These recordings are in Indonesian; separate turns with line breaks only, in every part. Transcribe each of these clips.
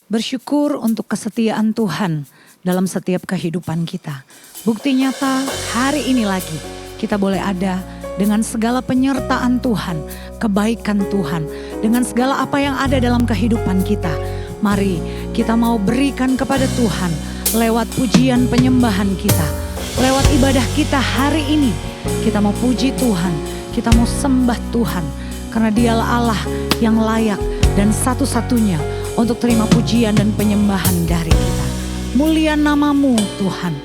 Bersyukur untuk kesetiaan Tuhan dalam setiap kehidupan kita. Bukti nyata hari ini lagi kita boleh ada dengan segala penyertaan Tuhan, kebaikan Tuhan, dengan segala apa yang ada dalam kehidupan kita. Mari kita mau berikan kepada Tuhan lewat pujian penyembahan kita, lewat ibadah kita hari ini. Kita mau puji Tuhan, kita mau sembah Tuhan, karena Dialah Allah yang layak dan satu-satunya untuk terima pujian dan penyembahan dari kita. Mulia nama-Mu Tuhan,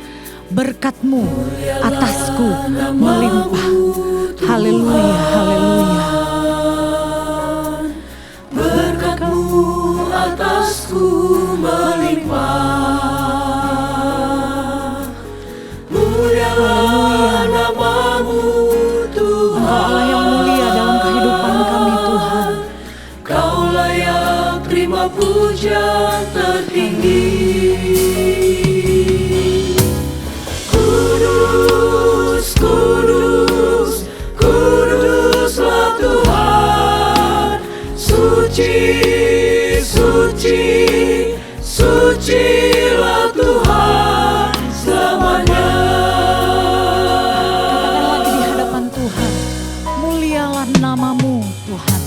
berkat-Mu atasku melimpah. Haleluya, haleluya.
Berkat-Mu atasku melimpah. Mulialah nama-Mu Tuhan.
Engkau Allah yang mulia dalam kehidupan kami Tuhan.
Kau layak terima pujian tertinggi. Kudus, kudus, kuduslah Tuhan. Suci, suci, sucilah Tuhan selamanya.
Katakan lagi di hadapan Tuhan, mulialah nama-Mu Tuhan.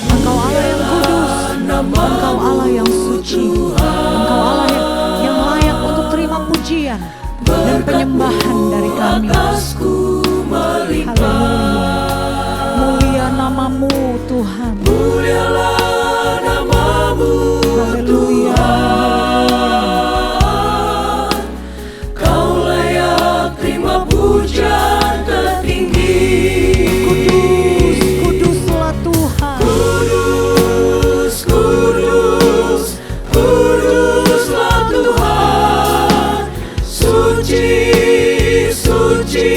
Engkau Allah yang kudus, Engkau Allah yang suci, Engkau Allah yang layak untuk terima pujian dan penyembahan dari kami. Haleluya. Mulia nama-Mu Tuhan.
Mulialah nama-Mu
Haleluya.
Tuhan. Kau layak terima pujian tertinggi.
Kudus, kuduslah Tuhan.
Kudus, kudus, kuduslah Tuhan. Suci, suci,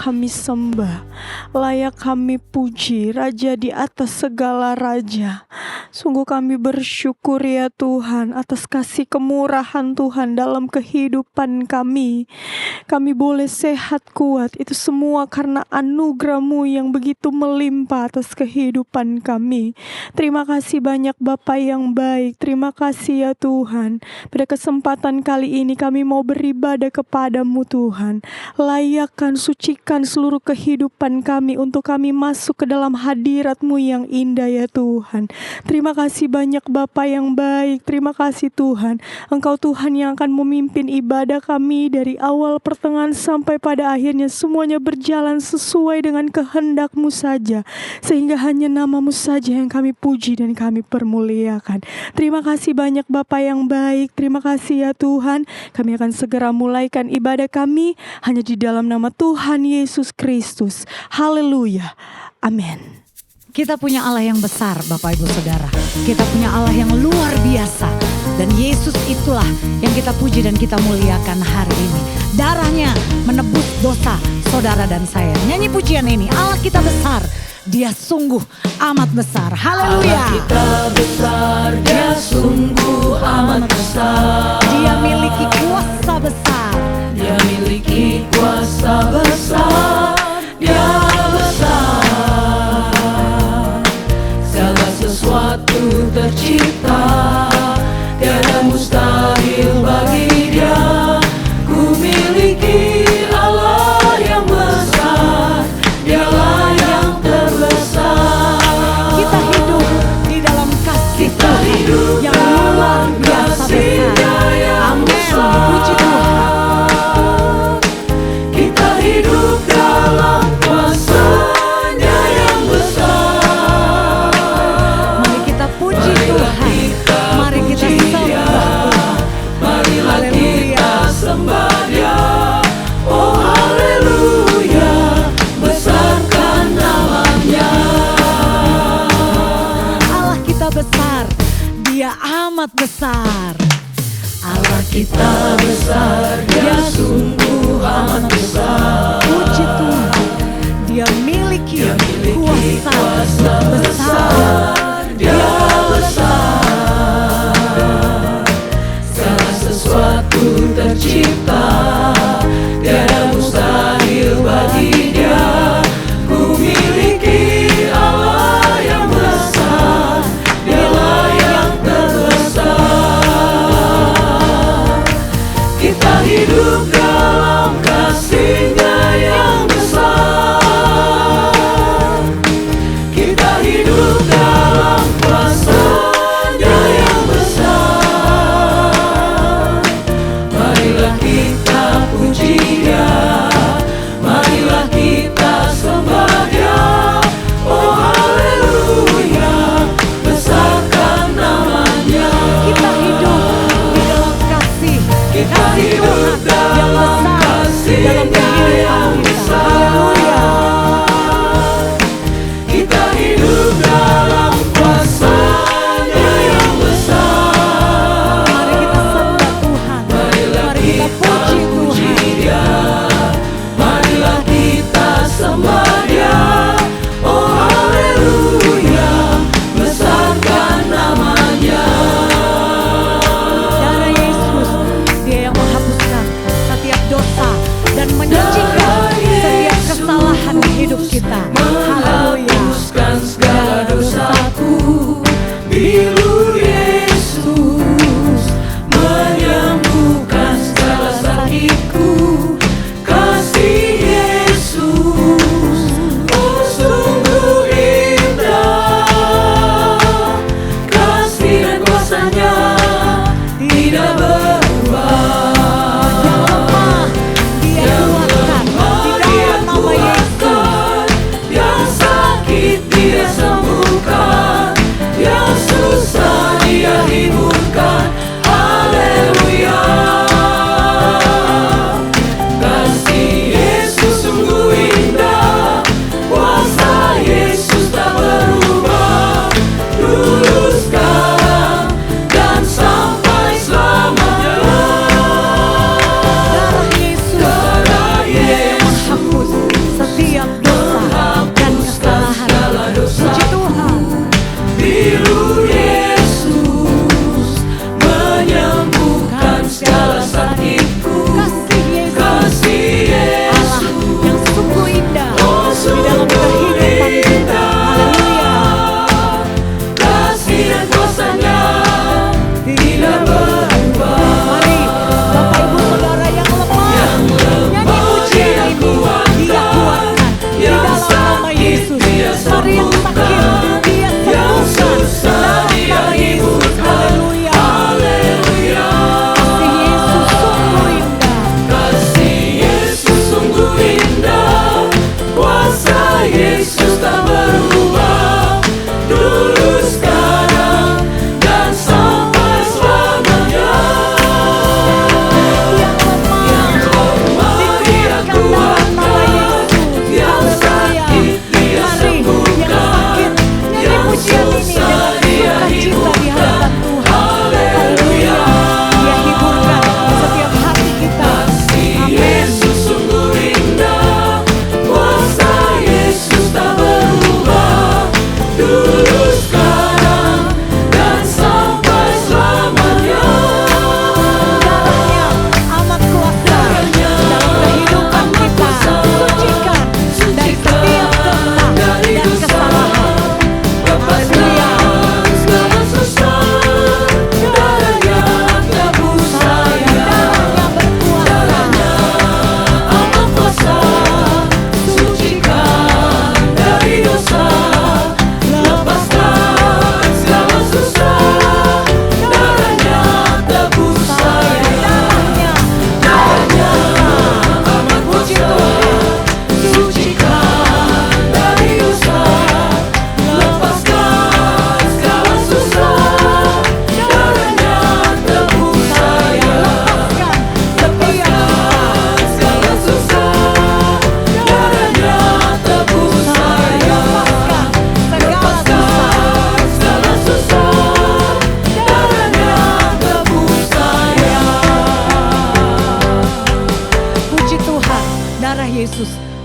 kami sembah, layak kami puji, Raja di atas segala raja. Sungguh kami bersyukur ya Tuhan atas kasih kemurahan Tuhan dalam kehidupan kami. Kami boleh sehat kuat, itu semua karena anugerah-Mu yang begitu melimpah atas kehidupan kami. Terima kasih banyak Bapa yang baik, terima kasih ya Tuhan. Pada kesempatan kali ini kami mau beribadah kepada-Mu Tuhan. Layakkan, sucikan seluruh kehidupan kami untuk kami masuk ke dalam hadirat-Mu yang indah ya Tuhan. Terima kasih banyak Bapa yang baik, terima kasih Tuhan. Engkau Tuhan yang akan memimpin ibadah kami dari awal pertengahan sampai pada akhirnya, semuanya berjalan sesuai dengan kehendak-Mu saja, sehingga hanya nama-Mu saja yang kami puji dan kami permuliakan. Terima kasih banyak Bapa yang baik, terima kasih ya Tuhan. Kami akan segera mulaikan ibadah kami hanya di dalam nama Tuhan Yesus Kristus. Haleluya, amin.
Kita punya Allah yang besar, Bapak Ibu Saudara. Kita punya Allah yang luar biasa. Dan Yesus itulah yang kita puji dan kita muliakan hari ini. Darahnya menebus dosa saudara dan saya. Nyanyi pujian ini, Allah kita besar. Dia sungguh amat besar. Haleluya.
Allah kita besar, Dia sungguh amat besar.
Dia miliki kuasa besar.
Dia miliki kuasa besar. Dia besar. Segala sesuatu tercipta, tiada mustahil bagi Dia. Ku miliki Allah yang besar, Dialah yang terbesar.
Kita hidup di dalam kasih
Kita hidup
yang luar biasa besar. Amin. Puji Tuhan.
Kita hidup dalam kuasa-Nya yang besar.
Mari kita puji Tuhan. Mari kita sembah Tuhan.
Marilah kita sembah Dia. Oh haleluya, besarkan namanya.
Allah kita besar. Dia amat besar.
Allah kita besar, Dia sungguh amat besar.
Puji Tuhan. Dia miliki kuasa besar.
Dia besar. Segala sesuatu tercipta, tiada mustahil bagi Dia. Ku miliki Allah yang besar, Dialah yang terbesar. Kita hidup dalam kasih-Nya yang besar. Kita hidup dalam kuasa-Nya yang besar. Marilah kita puji Dia, marilah kita sembah Dia. Oh haleluya, besarkan namanya.
Kita hidup di dalam kasih.
Kita hidup
yang
dalam
besar dalam
kasih-Nya yang
kehidupan kita.
besar.
Haleluya.
Kita hidup dalam kuasa-Nya yang besar.
Mari kita sembah Tuhan.
Marilah
Mari kita
kita
puji
puji
Tuhan.
Dia. Marilah kita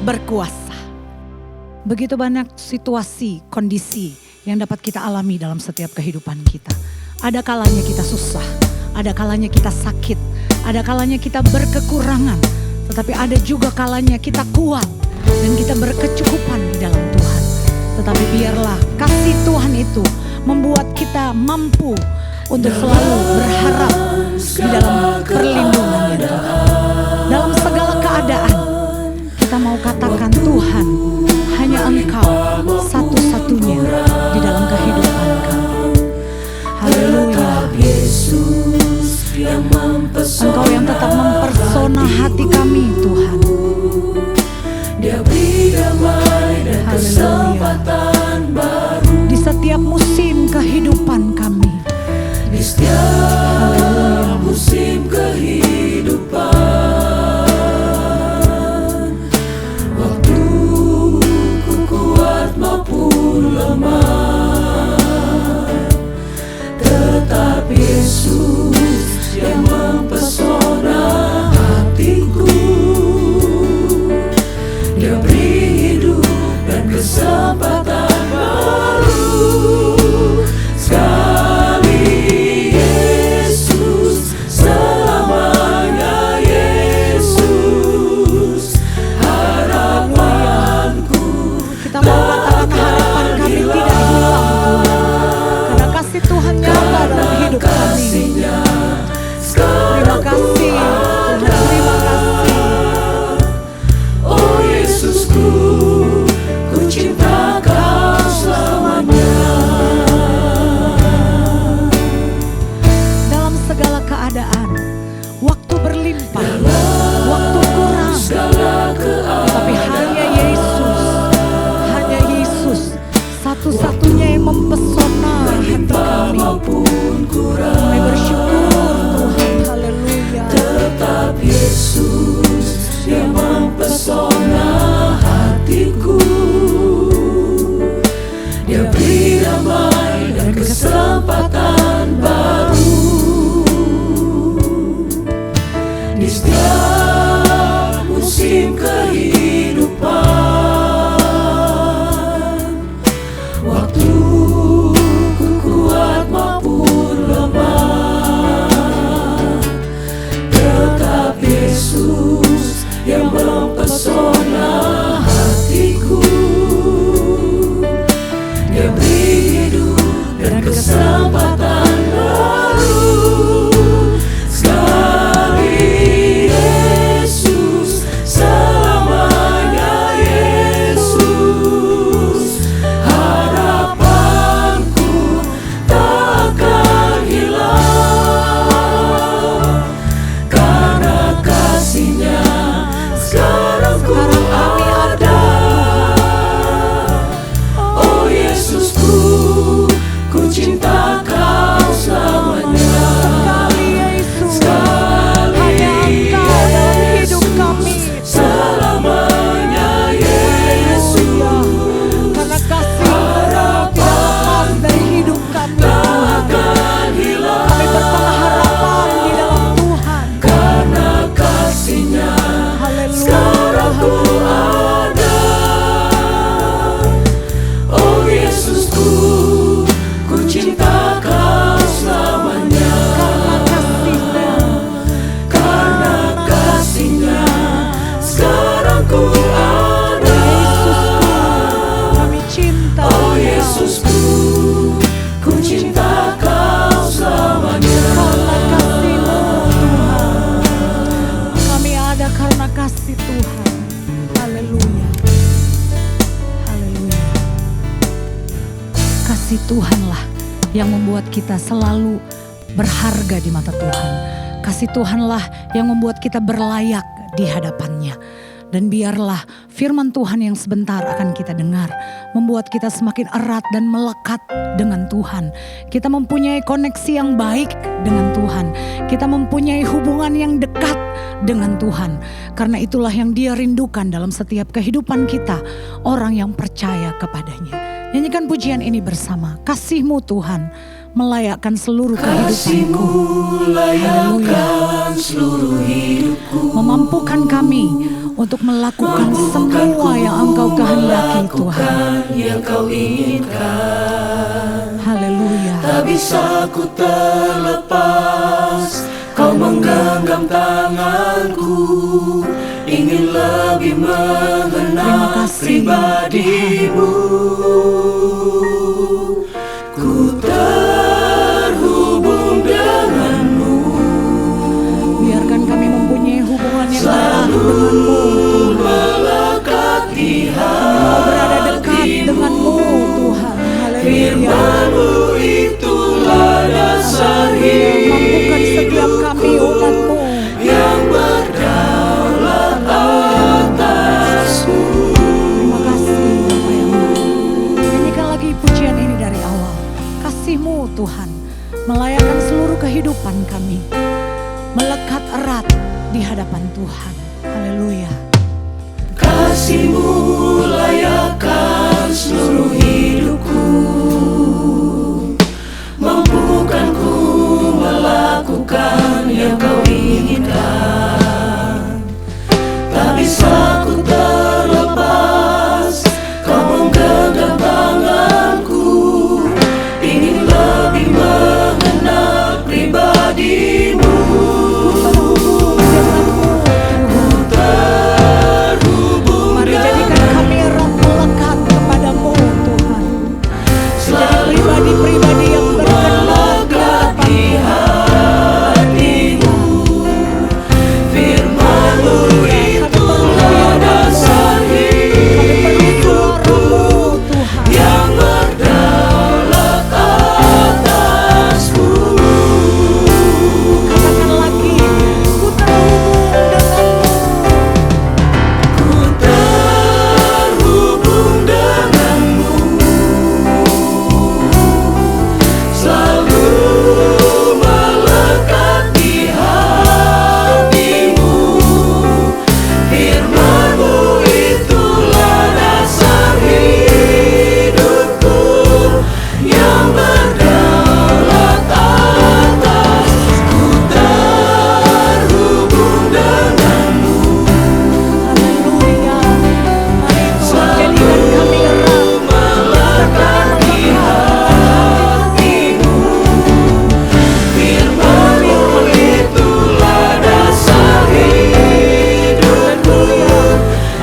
berkuasa. Begitu banyak situasi, kondisi yang dapat kita alami dalam setiap kehidupan kita. Ada kalanya kita susah, ada kalanya kita sakit, ada kalanya kita berkekurangan. Tetapi ada juga kalanya kita kuat dan kita berkecukupan di dalam Tuhan. Tetapi biarlah kasih Tuhan itu membuat kita mampu untuk selalu berharap di dalam perlindungan Tuhan. Dalam segala keadaan kita mau katakan Tuhan, hanya Engkau satu-satunya di dalam kehidupan kami. Haleluya. Engkau yang tetap mempesona hati kami Tuhan.
Dia beri damai dan kesempatan baru
Di setiap musim kehidupan kami.
di setiap musim kehidupan. Waktu ku kuat maupun lemah, tetap Yesus yang mempesona hatiku. Dia beri hidup dan kesempatan baru. Sekali Yesus, selamanya Yesus, harapanku.
Kita mau katakan harapan kami tidak hilang Tuhan. Karena kasih Tuhan nyata dalam hidup kami. Terima kasih Tuhan, terima kasih.
Oh Yesusku, ku cinta Kau selamanya.
Dalam segala keadaan, waktu berlimpah, waktu kurang, tapi hanya Yesus satu-satunya yang mempesona hati kami. Kami bersyukur Tuhan, haleluya.
Tetap Yesus yang mempesona hatiku. Dia beri damai dan kesempatan baru di setiap musim kehidupan. Waktu ku kuat maupun lemah, tetap Yesus yang mempesona hatiku. Dia beri hidup dan kesempatan baru. Sekali Yesus, selamanya Yesus, harapanku tak akan hilang. Karena kasih-Nya sekarang ku ada. Oh Yesusku, ku cinta Kau selamanya.
Sekali Yesus, hanya Engkau dalam hidup kami.
Selamanya Yesus,
Karena kasih tidak lepas dari hidup kami Tuhan.
takkan hilang.
Kami berpengharapan di dalam Tuhan.
Karena kasih-Nya
Haleluya.
sekarang ku ada. Oh Yesusku, ku cinta Kau selamanya. Karena kasih-Nya sekarang ku ada.
Kami cinta
Oh Yesusku, ku cinta Kau selamanya.
karena kasih-Mu Tuhan. Kami ada karena kasih Tuhan. Haleluya. Haleluya. Kasih Tuhanlah yang membuat kita selalu berharga di mata Tuhan. Kasih Tuhanlah yang membuat kita berlayak di hadapannya. Dan biarlah firman Tuhan yang sebentar akan kita dengar membuat kita semakin erat dan melekat dengan Tuhan. Kita mempunyai koneksi yang baik dengan Tuhan. Kita mempunyai hubungan yang dekat dengan Tuhan. Karena itulah yang Dia rindukan dalam setiap kehidupan kita, orang yang percaya kepadanya. Nyanyikan pujian ini bersama. Kasih-Mu Tuhan melayakkan seluruh kehidupanku.
Layakkan seluruh hidupku.
Memampukan kami untuk melakukan semua yang Engkau kehendaki Tuhan.
Yang Kau inginkan.
Haleluya.
Tak bisa ku terlepas, Kau menggenggam tanganku, ingin lebih
Terima
mengenal
kasih,
pribadimu. Ku terhubung denganmu,
Biarkan kami mempunyai hubungan yang erat
selalu
denganmu Tuhan.
melekat di
Mau berada dekat denganmu Tuhan. Haleluya.
firman-Mu, itulah dasar
Mampukan setiap kami umat-Mu
yang berdaulat atasku.
Terima kasih Bapa yang baik. Nyanyikan lagi pujian ini dari awal. Kasih-Mu Tuhan melayakkan seluruh kehidupan kami, melekat erat di hadapan Tuhan. Haleluya.
Kasih-Mu layakkan seluruh hidupku, mampukan ku melakukan yang Kau inginkan. Tak bisa ku terlepas, Kau menggenggam tanganku, ingin lebih mengenal pribadimu.
Mari jadikan kami erat melekat kepadamu Tuhan. Menjadi pribadi-pribadi yang berkenan di hadapan-Mu.
Firman-Mu itulah dasar hidupku yang berdaulat atasku.
Katakan lagi, ku terhubung denganmu.
Selalu melekat di hatimu. Firman-Mu itulah dasar hidupku yang berdaulat atasku. Terhubung denganmu,
Haleluya. Mari Tuhan jadikan kami erat.
melekat di hatimu. Firman-Mu itulah dasar hidupku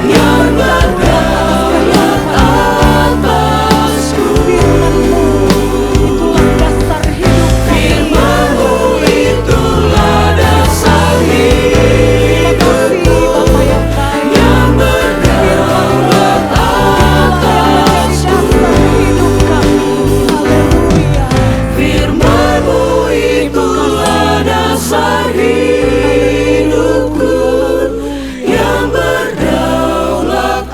yang berdaulat atasku.
Itulah dasar hidup kami.
Firman-Mu itulah dasar hidupku
Bapa yang baik.
yang berdaulat atasku.
Dasar hidup kami. Haleluya.
Firman-Mu itulah dasar hidupku yang berdaulat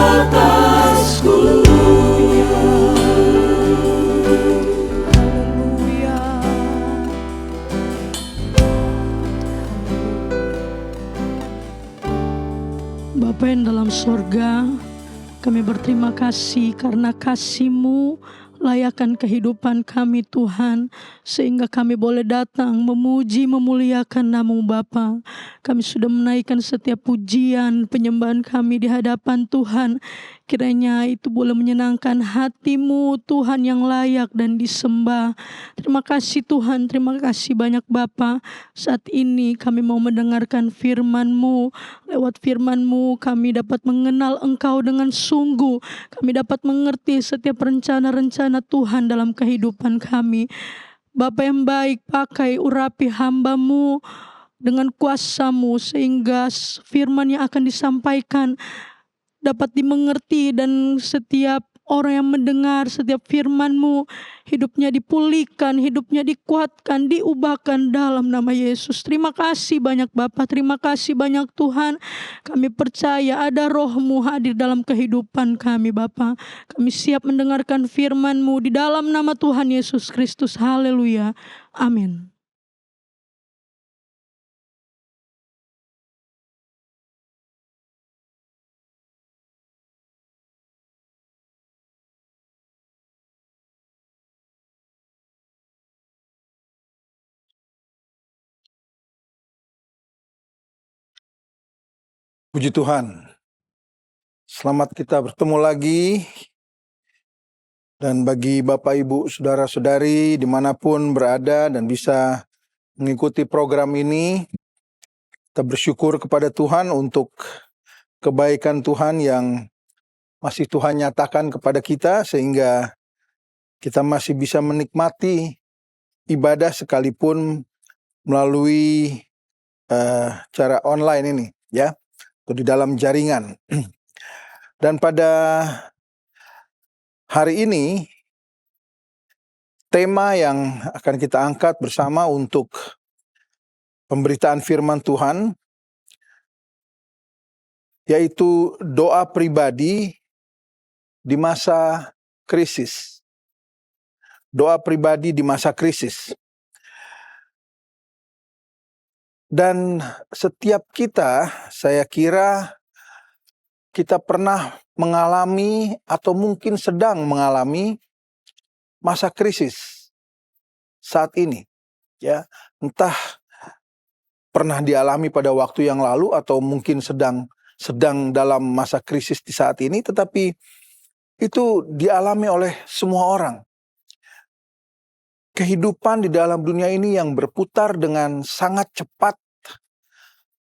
atasku.
Haleluya.
Bapa yang dalam sorga, kami berterima kasih karena kasih-Mu layakkan kehidupan kami Tuhan, sehingga kami boleh datang memuji memuliakan nama-Mu Bapa. Kami sudah menaikkan setiap pujian penyembahan kami di hadapan Tuhan. Kiranya itu boleh menyenangkan hati-Mu Tuhan yang layak dan disembah. Terima kasih Tuhan, terima kasih banyak Bapa. Saat ini kami mau mendengarkan firman-Mu. Lewat firman-Mu kami dapat mengenal Engkau dengan sungguh. Kami dapat mengerti setiap rencana-rencana Tuhan dalam kehidupan kami. Bapa yang baik, pakai urapi hamba-Mu dengan kuasa-Mu sehingga firman yang akan disampaikan dapat dimengerti, dan setiap orang yang mendengar setiap firman-Mu hidupnya dipulihkan, hidupnya dikuatkan, diubahkan dalam nama Yesus. Terima kasih banyak Bapa, terima kasih banyak Tuhan. Kami percaya ada Roh-Mu hadir dalam kehidupan kami Bapa. Kami siap mendengarkan firman-Mu di dalam nama Tuhan Yesus Kristus. Haleluya. Amin.
Puji Tuhan, selamat kita bertemu lagi. Dan bagi Bapak, Ibu, Saudara-saudari dimanapun berada dan bisa mengikuti program ini, kita bersyukur kepada Tuhan untuk kebaikan Tuhan yang masih Tuhan nyatakan kepada kita, sehingga kita masih bisa menikmati ibadah sekalipun melalui cara online ini, ya, atau di dalam jaringan. Dan pada hari ini, tema yang akan kita angkat bersama untuk pemberitaan firman Tuhan, yaitu doa pribadi di masa krisis. Doa pribadi di masa krisis. Dan setiap kita, saya kira kita pernah mengalami atau mungkin sedang mengalami masa krisis saat ini, ya. Entah pernah dialami pada waktu yang lalu atau mungkin sedang dalam masa krisis di saat ini, tetapi itu dialami oleh semua orang. Kehidupan di dalam dunia ini yang berputar dengan sangat cepat,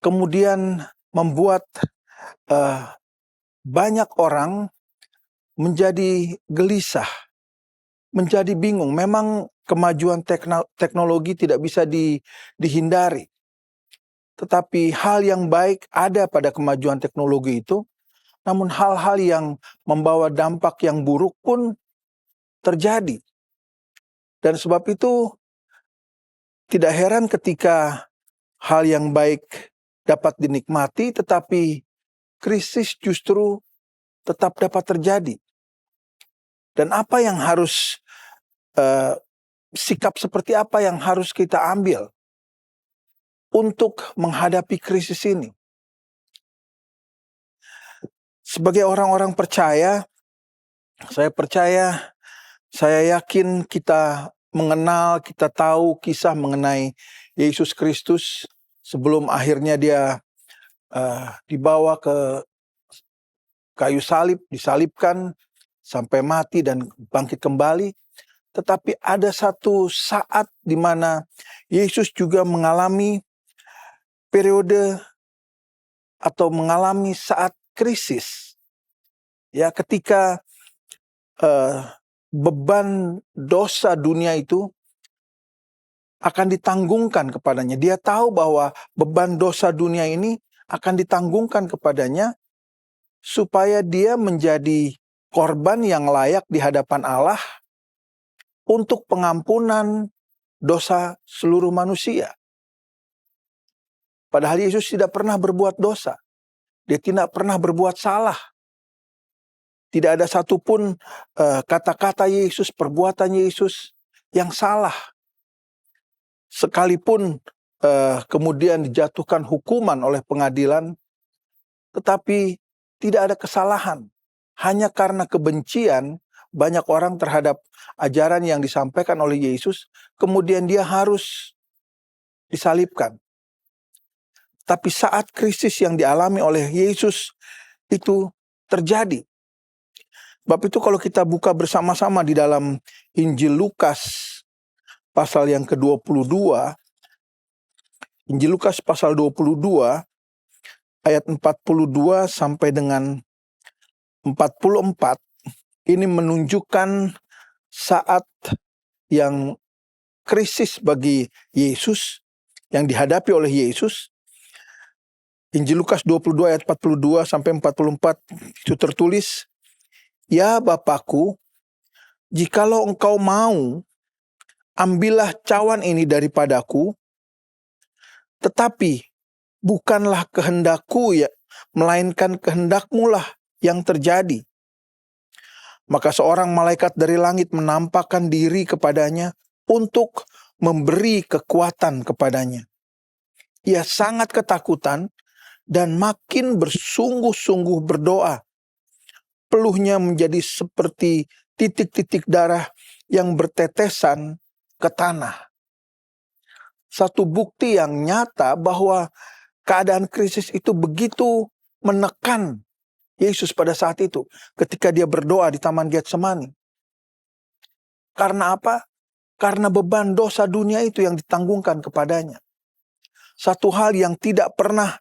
kemudian membuat banyak orang menjadi gelisah, menjadi bingung. Memang kemajuan teknologi tidak bisa dihindari. Tetapi hal yang baik ada pada kemajuan teknologi itu, namun hal-hal yang membawa dampak yang buruk pun terjadi. Dan sebab itu tidak heran ketika hal yang baik dapat dinikmati, tetapi krisis justru tetap dapat terjadi. Dan apa yang harus, sikap seperti apa yang harus kita ambil untuk menghadapi krisis ini? Sebagai orang-orang percaya, saya yakin kita mengenal, kita tahu kisah mengenai Yesus Kristus sebelum akhirnya dia dibawa ke kayu salib, disalibkan sampai mati dan bangkit kembali. Tetapi ada satu saat di mana Yesus juga mengalami periode atau mengalami saat krisis. Ya, ketika beban dosa dunia itu akan ditanggungkan kepadanya. Dia tahu bahwa beban dosa dunia ini akan ditanggungkan kepadanya supaya dia menjadi korban yang layak di hadapan Allah untuk pengampunan dosa seluruh manusia. Padahal Yesus tidak pernah berbuat dosa. Dia tidak pernah berbuat salah. Tidak ada satupun kata-kata Yesus, perbuatan Yesus yang salah. Sekalipun kemudian dijatuhkan hukuman oleh pengadilan, tetapi tidak ada kesalahan. Hanya karena kebencian banyak orang terhadap ajaran yang disampaikan oleh Yesus, kemudian dia harus disalibkan. Tapi saat krisis yang dialami oleh Yesus itu terjadi. Sebab itu kalau kita buka bersama-sama di dalam Injil Lukas pasal yang ke-22, Injil Lukas pasal 22 ayat 42 sampai dengan 44, ini menunjukkan saat yang krisis bagi Yesus, yang dihadapi oleh Yesus. Injil Lukas 22 ayat 42 sampai 44 itu tertulis, "Ya Bapakku, jikalau engkau mau, ambillah cawan ini daripadaku, tetapi bukanlah kehendakku ya, melainkan kehendakmu lah yang terjadi." Maka seorang malaikat dari langit menampakkan diri kepadanya untuk memberi kekuatan kepadanya. Ia sangat ketakutan dan makin bersungguh-sungguh berdoa. Peluhnya menjadi seperti titik-titik darah yang bertetesan ke tanah. Satu bukti yang nyata bahwa keadaan krisis itu begitu menekan Yesus pada saat itu ketika dia berdoa di Taman Getsemani. Karena apa? Karena beban dosa dunia itu yang ditanggungkan kepadanya. Satu hal yang tidak pernah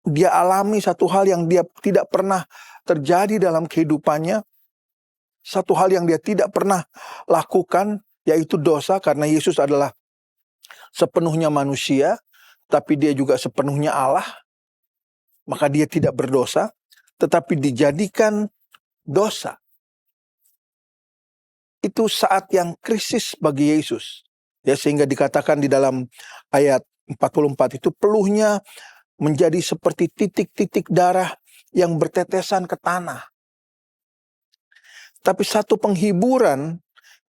dia alami, satu hal yang dia tidak pernah terjadi dalam kehidupannya, satu hal yang dia tidak pernah lakukan, yaitu dosa, karena Yesus adalah sepenuhnya manusia, tapi dia juga sepenuhnya Allah. Maka dia tidak berdosa, tetapi dijadikan dosa. Itu saat yang krisis bagi Yesus. Ya, sehingga dikatakan di dalam ayat 44 itu, peluhnya menjadi seperti titik-titik darah yang bertetesan ke tanah. Tapi satu penghiburan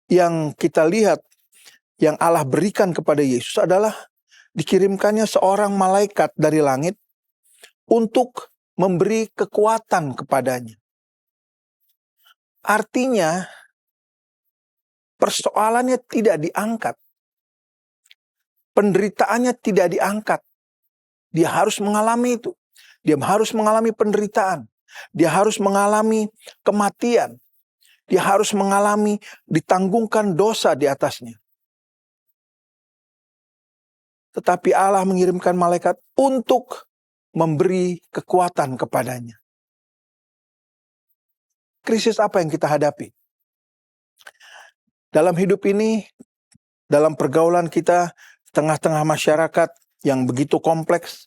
yang kita lihat yang Allah berikan kepada Yesus adalah dikirimkannya seorang malaikat dari langit untuk memberi kekuatan kepadanya. Artinya persoalannya tidak diangkat. Penderitaannya tidak diangkat. Dia harus mengalami itu. Dia harus mengalami penderitaan. Dia harus mengalami kematian. Dia harus mengalami ditanggungkan dosa di atasnya. Tetapi Allah mengirimkan malaikat untuk memberi kekuatan kepadanya. Krisis apa yang kita hadapi? Dalam hidup ini, dalam pergaulan kita, tengah-tengah masyarakat yang begitu kompleks,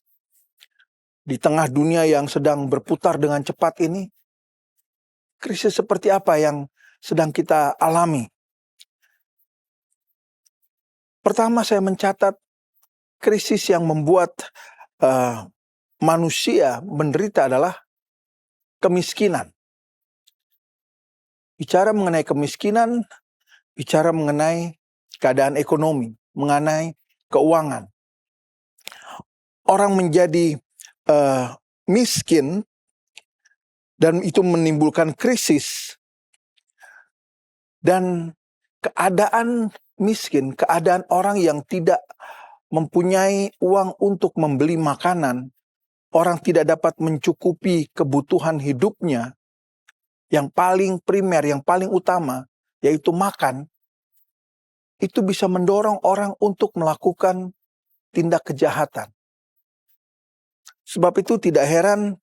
di tengah dunia yang sedang berputar dengan cepat ini, krisis seperti apa yang sedang kita alami? Pertama, saya mencatat krisis yang membuat manusia menderita adalah kemiskinan. Bicara mengenai kemiskinan, bicara mengenai keadaan ekonomi, mengenai keuangan. Orang menjadi miskin dan itu menimbulkan krisis. Dan keadaan miskin, keadaan orang yang tidak mempunyai uang untuk membeli makanan, orang tidak dapat mencukupi kebutuhan hidupnya yang paling primer, yang paling utama, yaitu makan, itu bisa mendorong orang untuk melakukan tindak kejahatan. Sebab itu tidak heran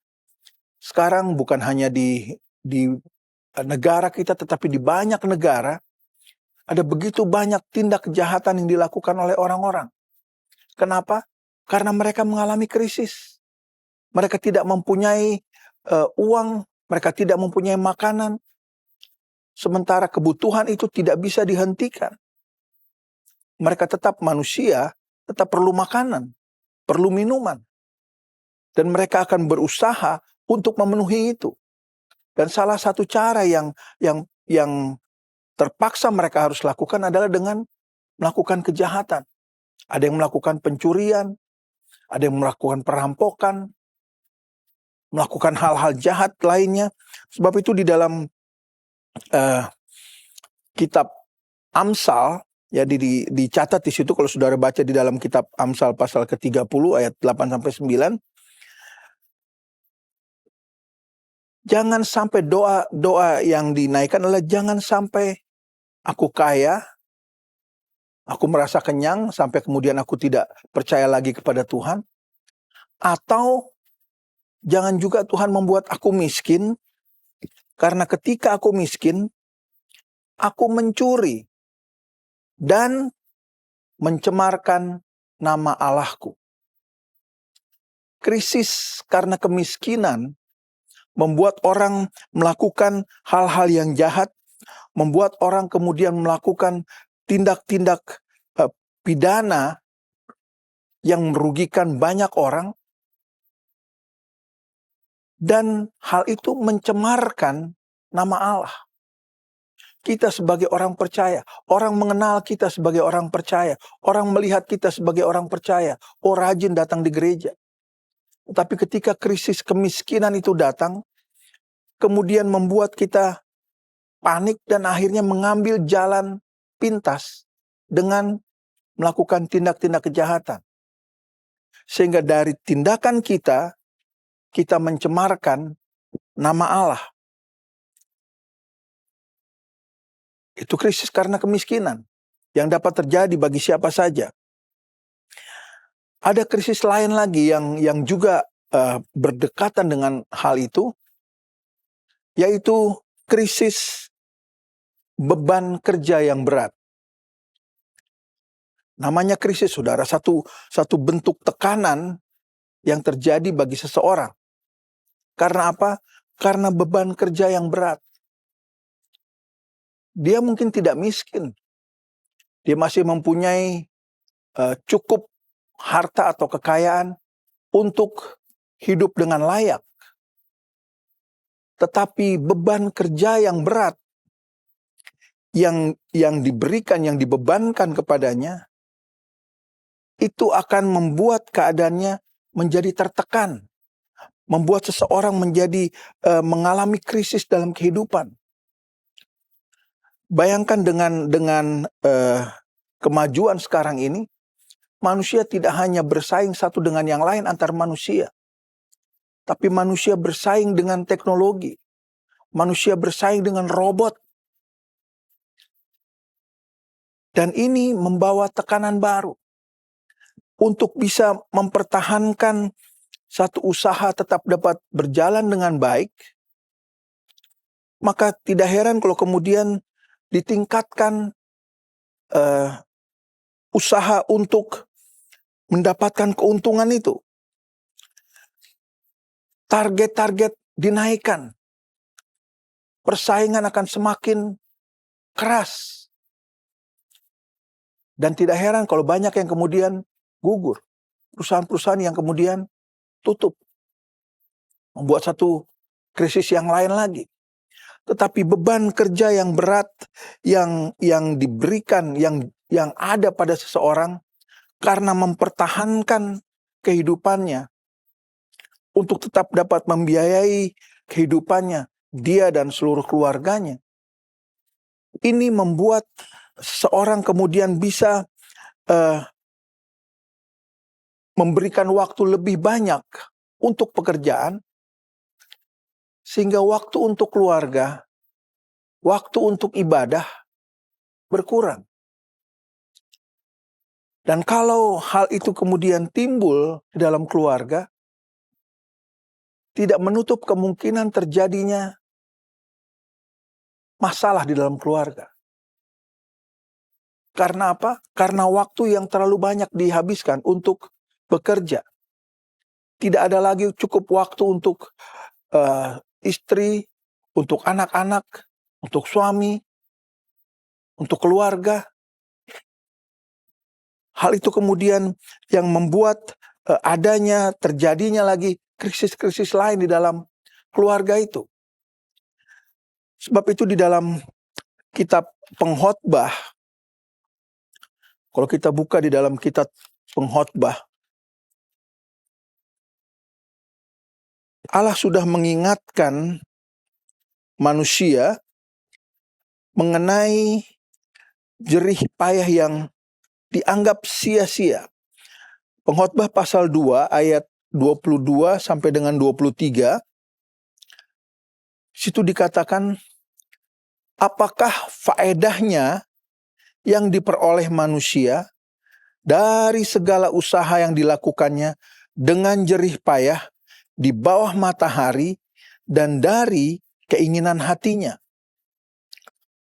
sekarang bukan hanya di negara kita, tetapi di banyak negara ada begitu banyak tindak kejahatan yang dilakukan oleh orang-orang. Kenapa? Karena mereka mengalami krisis. Mereka tidak mempunyai uang, mereka tidak mempunyai makanan. Sementara kebutuhan itu tidak bisa dihentikan. Mereka tetap manusia, tetap perlu makanan, perlu minuman. Dan mereka akan berusaha untuk memenuhi itu. Dan salah satu cara yang terpaksa mereka harus lakukan adalah dengan melakukan kejahatan. Ada yang melakukan pencurian, ada yang melakukan perampokan, melakukan hal-hal jahat lainnya. Sebab itu di dalam kitab Amsal, ya dicatat di situ kalau saudara baca di dalam kitab Amsal pasal ke-30 ayat 8-9. Jangan sampai doa yang dinaikkan adalah jangan sampai aku kaya, aku merasa kenyang sampai kemudian aku tidak percaya lagi kepada Tuhan. Atau jangan juga Tuhan membuat aku miskin, karena ketika aku miskin, aku mencuri dan mencemarkan nama Allahku. Krisis karena kemiskinan membuat orang melakukan hal-hal yang jahat, membuat orang kemudian melakukan tindak-tindak pidana yang merugikan banyak orang, dan hal itu mencemarkan nama Allah. Kita sebagai orang percaya, orang mengenal kita sebagai orang percaya, orang melihat kita sebagai orang percaya, rajin datang di gereja. Tapi ketika krisis kemiskinan itu datang, kemudian membuat kita panik dan akhirnya mengambil jalan pintas dengan melakukan tindak-tindak kejahatan. Sehingga dari tindakan kita, kita mencemarkan nama Allah. Itu krisis karena kemiskinan yang dapat terjadi bagi siapa saja. Ada krisis lain lagi yang juga berdekatan dengan hal itu, yaitu krisis beban kerja yang berat. Namanya krisis, saudara, satu bentuk tekanan yang terjadi bagi seseorang. Karena apa? Karena beban kerja yang berat. Dia mungkin tidak miskin. Dia masih mempunyai cukup harta atau kekayaan untuk hidup dengan layak. Tetapi beban kerja yang berat yang diberikan, yang dibebankan kepadanya, itu akan membuat keadaannya menjadi tertekan. Membuat seseorang menjadi mengalami krisis dalam kehidupan. Bayangkan dengan kemajuan sekarang ini, manusia tidak hanya bersaing satu dengan yang lain antar manusia, tapi manusia bersaing dengan teknologi, manusia bersaing dengan robot, dan ini membawa tekanan baru untuk bisa mempertahankan satu usaha tetap dapat berjalan dengan baik. Maka tidak heran kalau kemudian ditingkatkan usaha untuk mendapatkan keuntungan itu. Target-target dinaikkan. Persaingan akan semakin keras. Dan tidak heran kalau banyak yang kemudian gugur. Perusahaan-perusahaan yang kemudian tutup. Membuat satu krisis yang lain lagi. Tetapi beban kerja yang berat yang diberikan, yang ada pada seseorang karena mempertahankan kehidupannya untuk tetap dapat membiayai kehidupannya, dia dan seluruh keluarganya. Ini membuat seseorang kemudian bisa memberikan waktu lebih banyak untuk pekerjaan, sehingga waktu untuk keluarga, waktu untuk ibadah berkurang. Dan kalau hal itu kemudian timbul di dalam keluarga, tidak menutup kemungkinan terjadinya masalah di dalam keluarga. Karena apa? Karena waktu yang terlalu banyak dihabiskan untuk bekerja. Tidak ada lagi cukup waktu untuk istri, untuk anak-anak, untuk suami, untuk keluarga. Hal itu kemudian yang membuat terjadinya lagi krisis-krisis lain di dalam keluarga itu. Sebab itu di dalam kitab Pengkhotbah, kalau kita buka di dalam kitab Pengkhotbah, Allah sudah mengingatkan manusia mengenai jerih payah yang dianggap sia-sia. Pengkhotbah pasal 2 ayat 22 sampai dengan 23. Situ dikatakan, apakah faedahnya yang diperoleh manusia dari segala usaha yang dilakukannya dengan jerih payah di bawah matahari dan dari keinginan hatinya.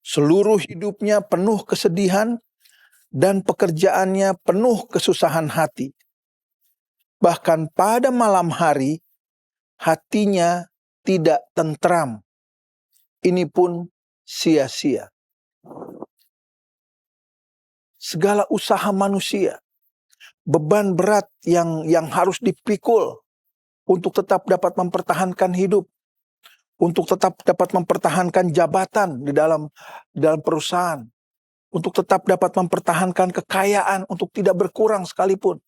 Seluruh hidupnya penuh kesedihan dan pekerjaannya penuh kesusahan hati. Bahkan pada malam hari, hatinya tidak tentram. Ini pun sia-sia. Segala usaha manusia, beban berat yang harus dipikul untuk tetap dapat mempertahankan hidup, untuk tetap dapat mempertahankan jabatan di dalam perusahaan, untuk tetap dapat mempertahankan kekayaan, untuk tidak berkurang sekalipun.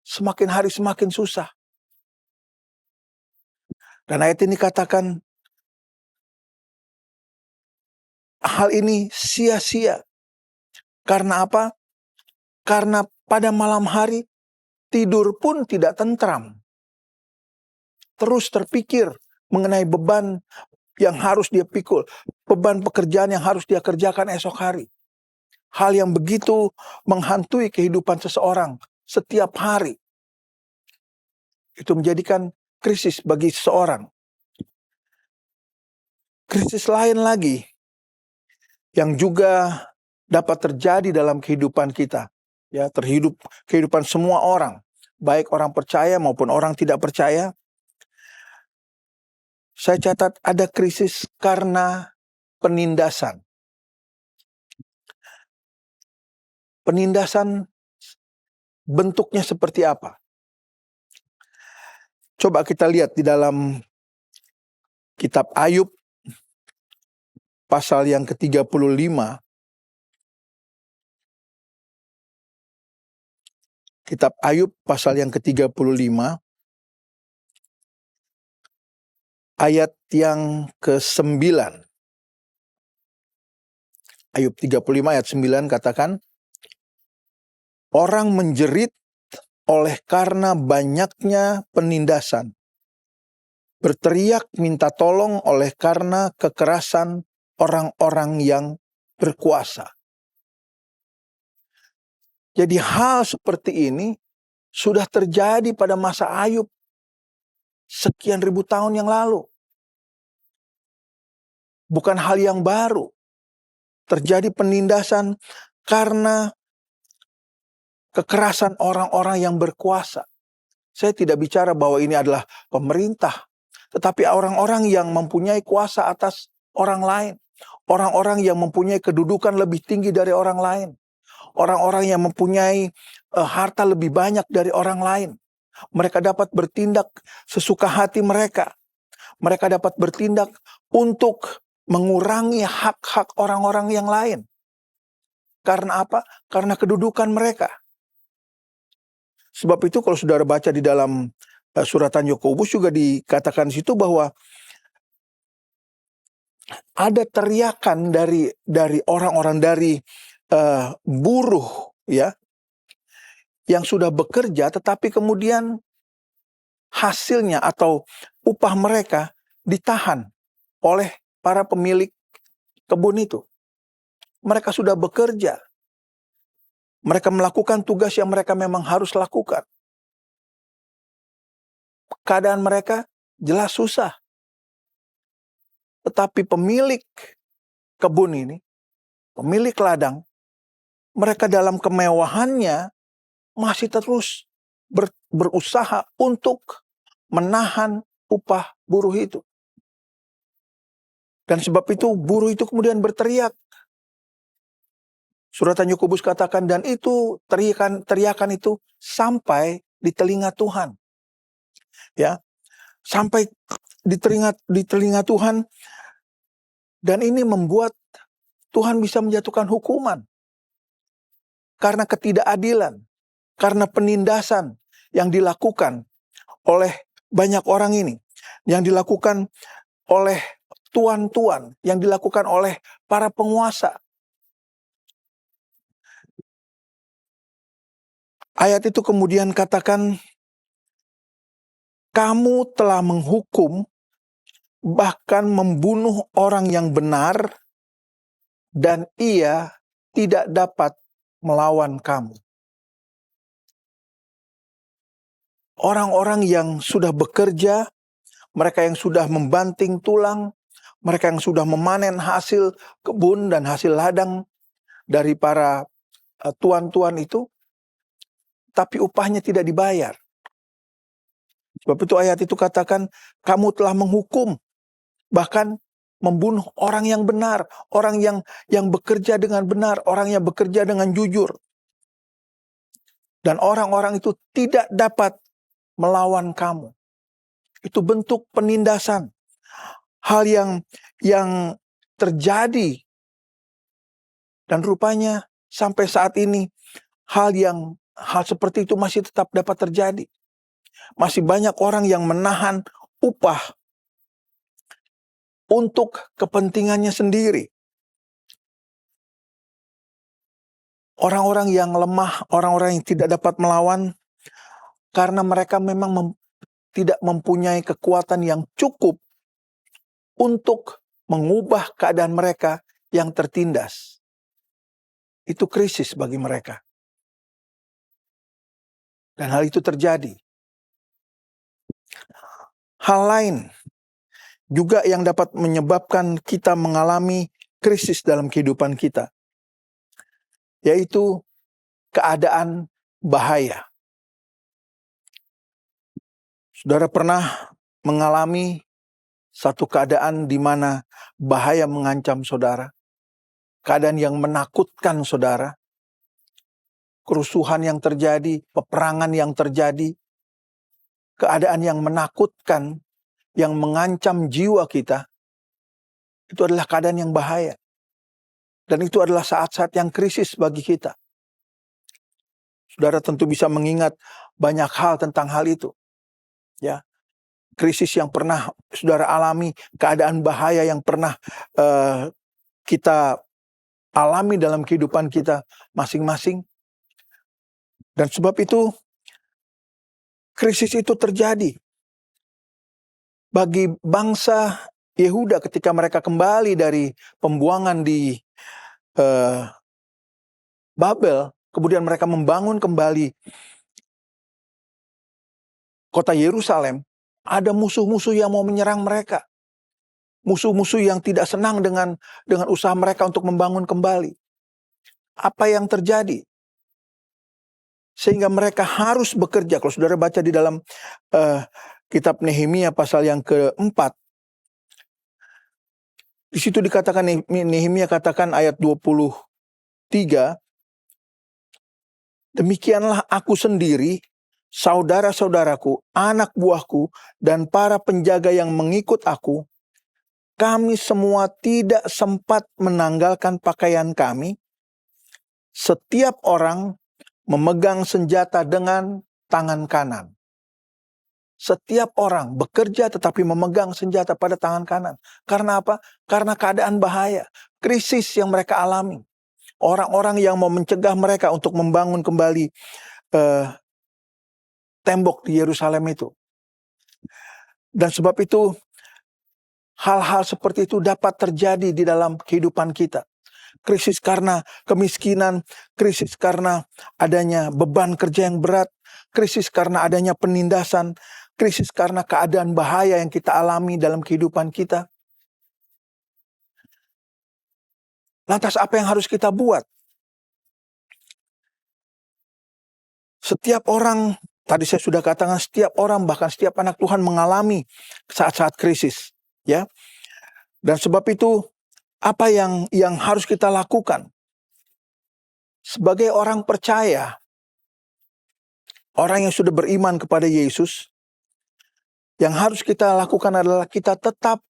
Semakin hari semakin susah. Dan ayat ini katakan, hal ini sia-sia. Karena apa? Karena pada malam hari tidur pun tidak tentram. terus terpikir mengenai beban yang harus dia pikul, beban pekerjaan yang harus dia kerjakan esok hari. Hal yang begitu menghantui kehidupan seseorang setiap hari. Itu menjadikan krisis bagi seseorang. Krisis lain lagi yang juga dapat terjadi dalam kehidupan kita, ya, kehidupan semua orang, baik orang percaya maupun orang tidak percaya. Saya catat ada krisis karena penindasan. Penindasan bentuknya seperti apa? Coba kita lihat di dalam kitab Ayub pasal yang ke-35. Kitab Ayub pasal yang ke-35 ayat yang ke-9. Ayub 35 ayat 9 katakan, orang menjerit oleh karena banyaknya penindasan, berteriak minta tolong oleh karena kekerasan orang-orang yang berkuasa. Jadi hal seperti ini sudah terjadi pada masa Ayub sekian ribu tahun yang lalu. Bukan hal yang baru. Terjadi penindasan karena kekerasan orang-orang yang berkuasa. Saya tidak bicara bahwa ini adalah pemerintah, tetapi orang-orang yang mempunyai kuasa atas orang lain. Orang-orang yang mempunyai kedudukan lebih tinggi dari orang lain. Orang-orang yang mempunyai harta lebih banyak dari orang lain. Mereka dapat bertindak sesuka hati mereka. Mereka dapat bertindak untuk mengurangi hak-hak orang-orang yang lain. Karena apa? Karena kedudukan mereka. Sebab itu kalau saudara baca di dalam suratan Yakobus juga dikatakan di situ bahwa ada teriakan dari orang-orang, dari buruh, ya, yang sudah bekerja tetapi kemudian hasilnya atau upah mereka ditahan oleh para pemilik kebun itu. Mereka sudah bekerja. Mereka melakukan tugas yang mereka memang harus lakukan. Keadaan mereka jelas susah. Tetapi pemilik kebun ini, pemilik ladang, mereka dalam kemewahannya masih terus berusaha untuk menahan upah buruh itu. Dan sebab itu buruh itu kemudian berteriak. Suratan Yakobus katakan, dan itu teriakan itu sampai di telinga Tuhan. Ya, sampai di telinga Tuhan, dan ini membuat Tuhan bisa menjatuhkan hukuman. Karena ketidakadilan, karena penindasan yang dilakukan oleh banyak orang ini, yang dilakukan oleh tuan-tuan, yang dilakukan oleh para penguasa. Ayat itu kemudian katakan, kamu telah menghukum, bahkan membunuh orang yang benar, dan ia tidak dapat melawan kamu. Orang-orang yang sudah bekerja, mereka yang sudah membanting tulang, mereka yang sudah memanen hasil kebun dan hasil ladang dari para tuan-tuan itu, tapi upahnya tidak dibayar. Sebab itu ayat itu katakan, kamu telah menghukum, bahkan membunuh orang yang benar, orang yang bekerja dengan benar, orang yang bekerja dengan jujur. Dan orang-orang itu tidak dapat melawan kamu. Itu bentuk penindasan. Hal yang terjadi. Dan rupanya sampai saat ini hal seperti itu masih tetap dapat terjadi. Masih banyak orang yang menahan upah untuk kepentingannya sendiri. Orang-orang yang lemah, orang-orang yang tidak dapat melawan, karena mereka memang tidak mempunyai kekuatan yang cukup untuk mengubah keadaan mereka yang tertindas. Itu krisis bagi mereka. Dan hal itu terjadi. Hal lain juga yang dapat menyebabkan kita mengalami krisis dalam kehidupan kita, yaitu keadaan bahaya. Saudara pernah mengalami satu keadaan di mana bahaya mengancam saudara, keadaan yang menakutkan saudara, kerusuhan yang terjadi, peperangan yang terjadi, keadaan yang menakutkan, yang mengancam jiwa kita, itu adalah keadaan yang bahaya. Dan itu adalah saat-saat yang krisis bagi kita. Saudara tentu bisa mengingat banyak hal tentang hal itu. Ya, krisis yang pernah saudara alami, keadaan bahaya yang pernah kita alami dalam kehidupan kita masing-masing. Dan sebab itu, krisis itu terjadi bagi bangsa Yehuda ketika mereka kembali dari pembuangan di Babel, kemudian mereka membangun kembali kota Yerusalem. Ada musuh-musuh yang mau menyerang mereka. Musuh-musuh yang tidak senang dengan usaha mereka untuk membangun kembali. Apa yang terjadi? Sehingga mereka harus bekerja. Kalau saudara baca di dalam kitab Nehemia pasal yang keempat, di situ dikatakan, Nehemia katakan ayat 23, demikianlah aku sendiri, saudara-saudaraku, anak buahku, dan para penjaga yang mengikut aku, kami semua tidak sempat menanggalkan pakaian kami. Setiap orang memegang senjata dengan tangan kanan. Setiap orang bekerja tetapi memegang senjata pada tangan kanan. Karena apa? Karena keadaan bahaya, krisis yang mereka alami. Orang-orang yang mau mencegah mereka untuk membangun kembali tembok di Yerusalem itu. Dan sebab itu, hal-hal seperti itu dapat terjadi di dalam kehidupan kita. Krisis karena kemiskinan, krisis karena adanya beban kerja yang berat, krisis karena adanya penindasan, krisis karena keadaan bahaya yang kita alami dalam kehidupan kita. Lantas apa yang harus kita buat? Setiap orang, tadi saya sudah katakan, setiap orang, bahkan setiap anak Tuhan mengalami saat-saat krisis, ya. Dan sebab itu, apa yang harus kita lakukan? Sebagai orang percaya, orang yang sudah beriman kepada Yesus, yang harus kita lakukan adalah kita tetap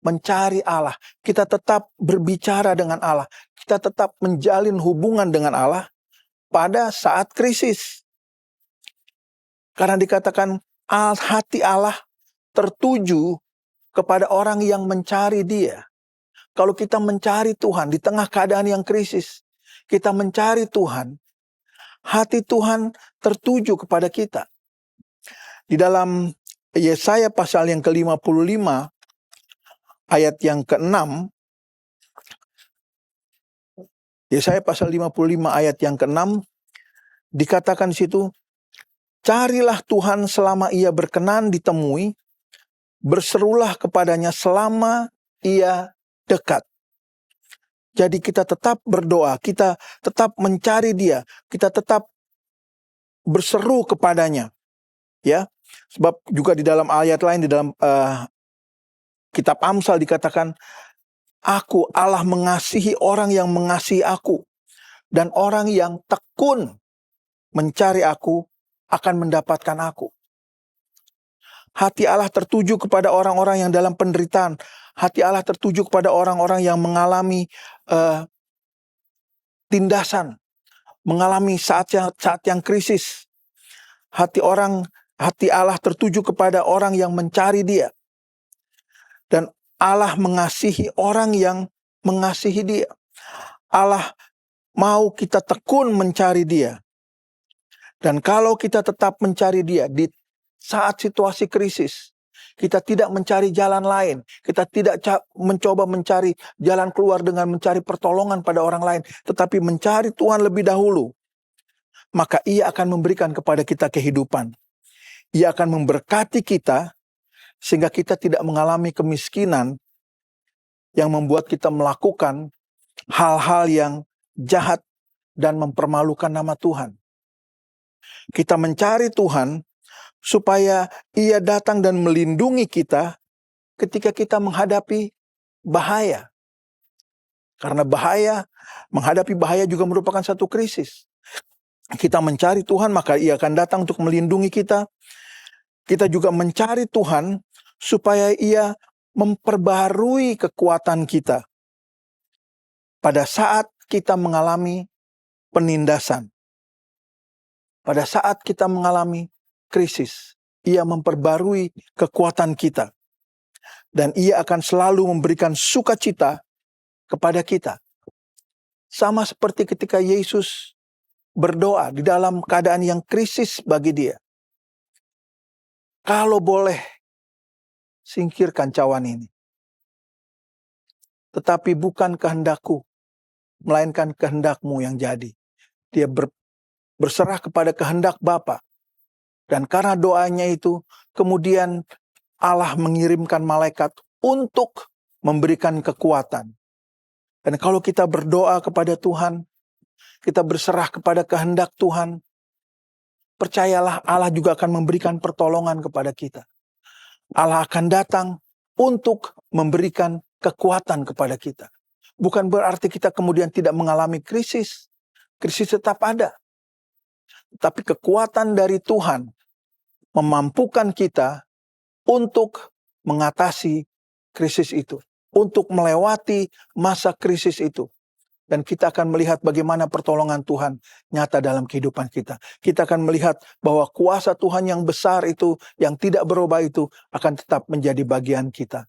mencari Allah. Kita tetap berbicara dengan Allah. Kita tetap menjalin hubungan dengan Allah pada saat krisis. Karena dikatakan hati Allah tertuju kepada orang yang mencari Dia. Kalau kita mencari Tuhan di tengah keadaan yang krisis, kita mencari Tuhan, hati Tuhan tertuju kepada kita. Di dalam Yesaya pasal yang ke-55, ayat yang ke-6, Yesaya pasal 55 ayat yang ke-6, dikatakan di situ, carilah Tuhan selama Ia berkenan ditemui, berserulah kepadanya selama Ia dekat. Jadi kita tetap berdoa, kita tetap mencari Dia, kita tetap berseru kepadanya. Ya, sebab juga di dalam ayat lain, di dalam kitab Amsal dikatakan, aku Allah mengasihi orang yang mengasihi aku, dan orang yang tekun mencari aku akan mendapatkan aku. Hati Allah tertuju kepada orang-orang yang dalam penderitaan. Hati Allah tertuju kepada orang-orang yang mengalami tindasan, mengalami saat yang krisis. Hati Allah tertuju kepada orang yang mencari Dia. Dan Allah mengasihi orang yang mengasihi Dia. Allah mau kita tekun mencari Dia. Dan kalau kita tetap mencari Dia di saat situasi krisis. Kita tidak mencari jalan lain. Kita tidak mencoba mencari jalan keluar dengan mencari pertolongan pada orang lain. Tetapi mencari Tuhan lebih dahulu. Maka Ia akan memberikan kepada kita kehidupan. Ia akan memberkati kita sehingga kita tidak mengalami kemiskinan yang membuat kita melakukan hal-hal yang jahat dan mempermalukan nama Tuhan. Kita mencari Tuhan supaya Ia datang dan melindungi kita ketika kita menghadapi bahaya. Karena menghadapi bahaya juga merupakan satu krisis. Kita mencari Tuhan, maka Ia akan datang untuk melindungi kita. Kita juga mencari Tuhan supaya Ia memperbarui kekuatan kita pada saat kita mengalami penindasan. Pada saat kita mengalami krisis, Ia memperbarui kekuatan kita. Dan Ia akan selalu memberikan sukacita kepada kita. Sama seperti ketika Yesus berdoa di dalam keadaan yang krisis bagi Dia. Kalau boleh, singkirkan cawan ini. Tetapi bukan kehendakku, melainkan kehendak-Mu yang jadi. Dia berserah kepada kehendak Bapa. Dan karena doanya itu, kemudian Allah mengirimkan malaikat untuk memberikan kekuatan. Dan kalau kita berdoa kepada Tuhan, kita berserah kepada kehendak Tuhan, percayalah Allah juga akan memberikan pertolongan kepada kita. Allah akan datang untuk memberikan kekuatan kepada kita. Bukan berarti kita kemudian tidak mengalami krisis. Krisis tetap ada. Tapi kekuatan dari Tuhan memampukan kita untuk mengatasi krisis itu. Untuk melewati masa krisis itu. Dan kita akan melihat bagaimana pertolongan Tuhan nyata dalam kehidupan kita. Kita akan melihat bahwa kuasa Tuhan yang besar itu, yang tidak berubah itu, akan tetap menjadi bagian kita.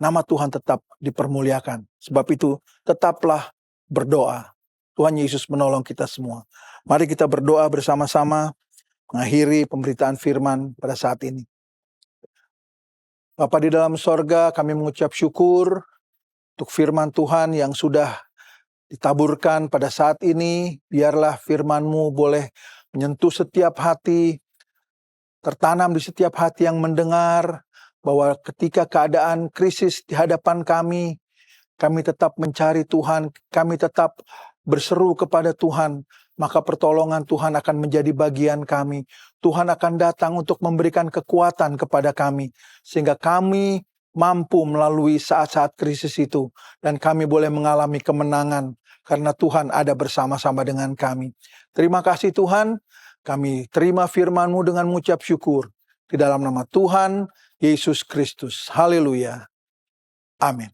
Nama Tuhan tetap dipermuliakan. Sebab itu, tetaplah berdoa. Tuhan Yesus menolong kita semua. Mari kita berdoa bersama-sama, mengakhiri pemberitaan firman pada saat ini. Bapa di dalam sorga, kami mengucap syukur untuk firman Tuhan yang sudah ditaburkan pada saat ini. Biarlah firman-Mu boleh menyentuh setiap hati, tertanam di setiap hati yang mendengar, bahwa ketika keadaan krisis di hadapan kami tetap mencari Tuhan, kami tetap berseru kepada Tuhan, maka pertolongan Tuhan akan menjadi bagian kami. Tuhan akan datang untuk memberikan kekuatan kepada kami, sehingga kami mampu melalui saat-saat krisis itu, dan kami boleh mengalami kemenangan, karena Tuhan ada bersama-sama dengan kami. Terima kasih Tuhan, kami terima firman-Mu dengan mengucap syukur, di dalam nama Tuhan Yesus Kristus. Haleluya. Amin.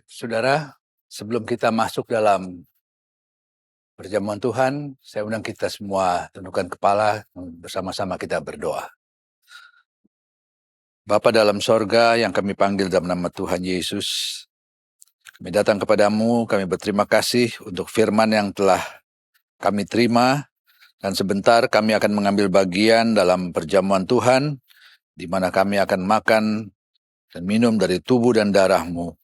Saudara, sebelum kita masuk dalam perjamuan Tuhan, saya undang kita semua tundukkan kepala, bersama-sama kita berdoa. Bapa dalam sorga yang kami panggil dalam nama Tuhan Yesus, kami datang kepadamu, kami berterima kasih untuk firman yang telah kami terima, dan sebentar kami akan mengambil bagian dalam perjamuan Tuhan, di mana kami akan makan dan minum dari tubuh dan darah-Mu.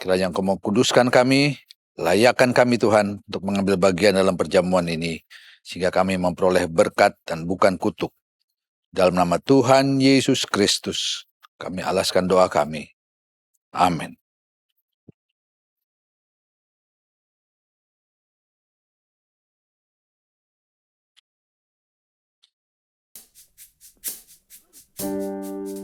Kiranya Engkau mau kuduskan kami, layakkan kami Tuhan untuk mengambil bagian dalam perjamuan ini, sehingga kami memperoleh berkat dan bukan kutuk. Dalam nama Tuhan Yesus Kristus, kami alaskan doa kami. Amin.
Seperti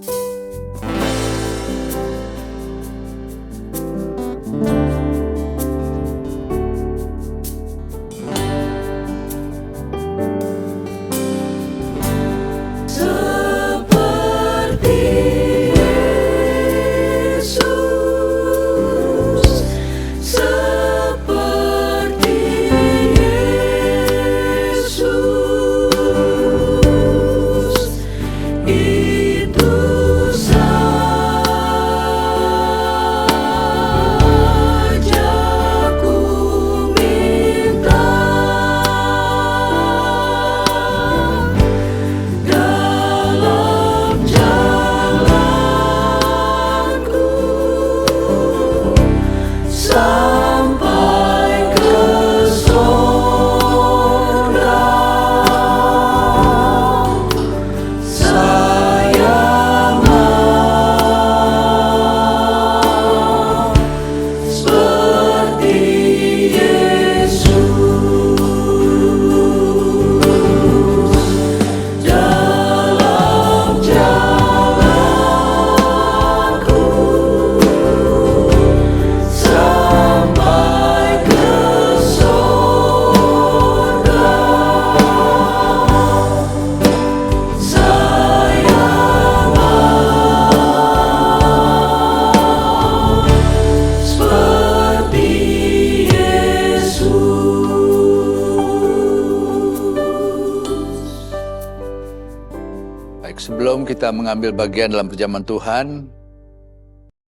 kita mengambil bagian dalam perjamuan Tuhan,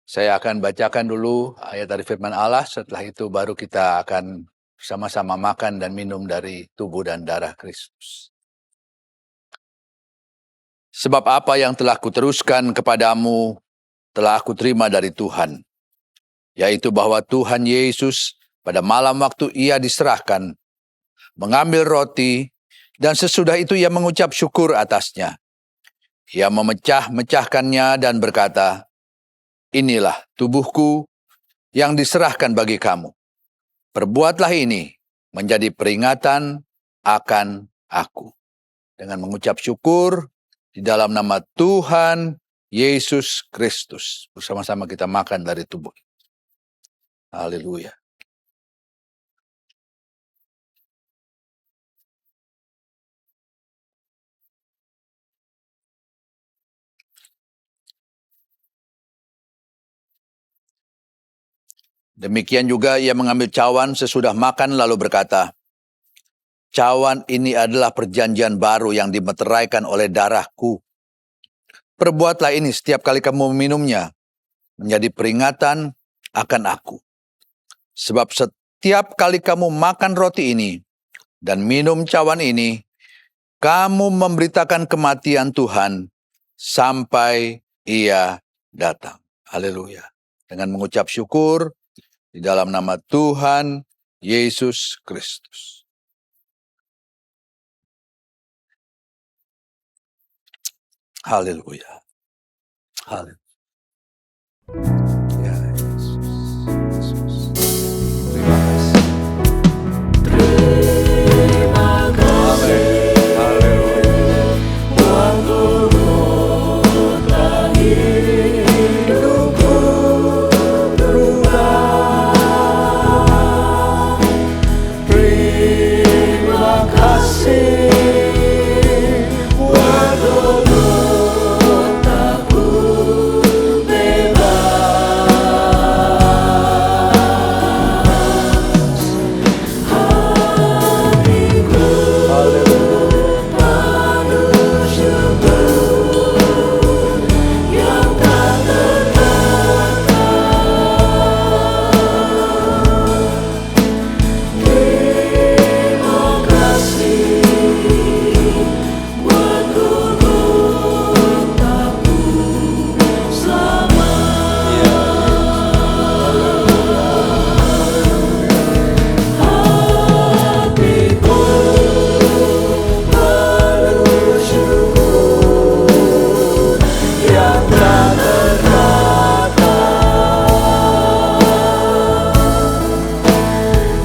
saya akan bacakan dulu ayat dari firman Allah. Setelah itu baru kita akan bersama-sama makan dan minum dari tubuh dan darah Kristus. Sebab apa yang telah kuteruskan kepadamu telah aku terima dari Tuhan, yaitu bahwa Tuhan Yesus pada malam waktu ia diserahkan, mengambil roti, dan sesudah itu ia mengucap syukur atasnya. Ia memecah-mecahkannya dan berkata, "Inilah tubuhku yang diserahkan bagi kamu. Perbuatlah ini menjadi peringatan akan aku." Dengan mengucap syukur di dalam nama Tuhan Yesus Kristus. Bersama-sama kita makan dari tubuh. Haleluya. Demikian juga ia mengambil cawan sesudah makan lalu berkata, "Cawan ini adalah perjanjian baru yang dimeteraikan oleh darahku. Perbuatlah ini setiap kali kamu meminumnya, menjadi peringatan akan aku. Sebab setiap kali kamu makan roti ini dan minum cawan ini, kamu memberitakan kematian Tuhan sampai ia datang." Haleluya. Dengan mengucap syukur di dalam nama Tuhan Yesus Kristus. Haleluya. Haleluya. Ya Yesus. Yesus. Terima kasih.
Terima kasih
Haleluya.
Tuhan Guru telah hidupku berubah. Terima kasih buat Guru tak ku bebas. Hatiku penuh syukur yang tak terkata. Terima kasih buat Guru takku selamat. Hatiku penuh syukur yang tak terkata.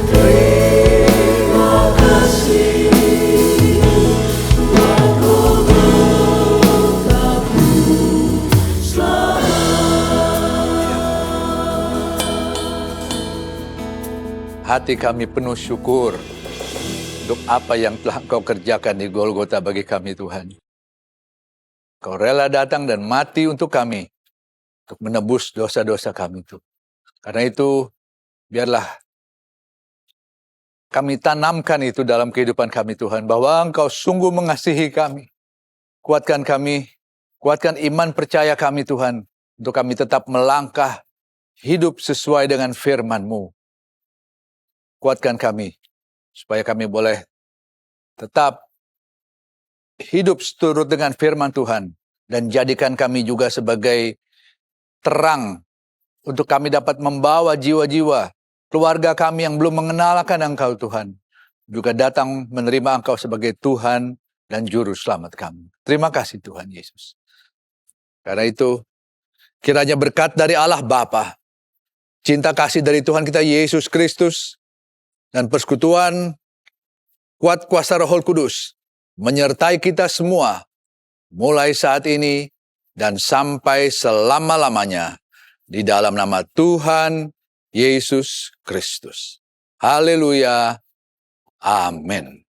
Terima kasih buat Guru takku selamat.
Hati kami penuh syukur untuk apa yang telah Engkau kerjakan di Golgota bagi kami Tuhan. Kau rela datang dan mati untuk kami, untuk menebus dosa-dosa kami itu. Karena itu, biarlah kami tanamkan itu dalam kehidupan kami Tuhan, bahwa Engkau sungguh mengasihi kami. Kuatkan kami, kuatkan iman percaya kami Tuhan, untuk kami tetap melangkah hidup sesuai dengan firman-Mu. Kuatkan kami, supaya kami boleh tetap hidup seturut dengan firman Tuhan, dan jadikan kami juga sebagai terang, untuk kami dapat membawa jiwa-jiwa, keluarga kami yang belum mengenalkan Engkau Tuhan, juga datang menerima Engkau sebagai Tuhan dan Juru Selamat kami. Terima kasih Tuhan Yesus. Karena itu, kiranya berkat dari Allah Bapa, cinta kasih dari Tuhan kita Yesus Kristus, dan persekutuan kuat kuasa Roh Kudus menyertai kita semua mulai saat ini dan sampai selama-lamanya di dalam nama Tuhan Yesus Kristus. Haleluya. Amin.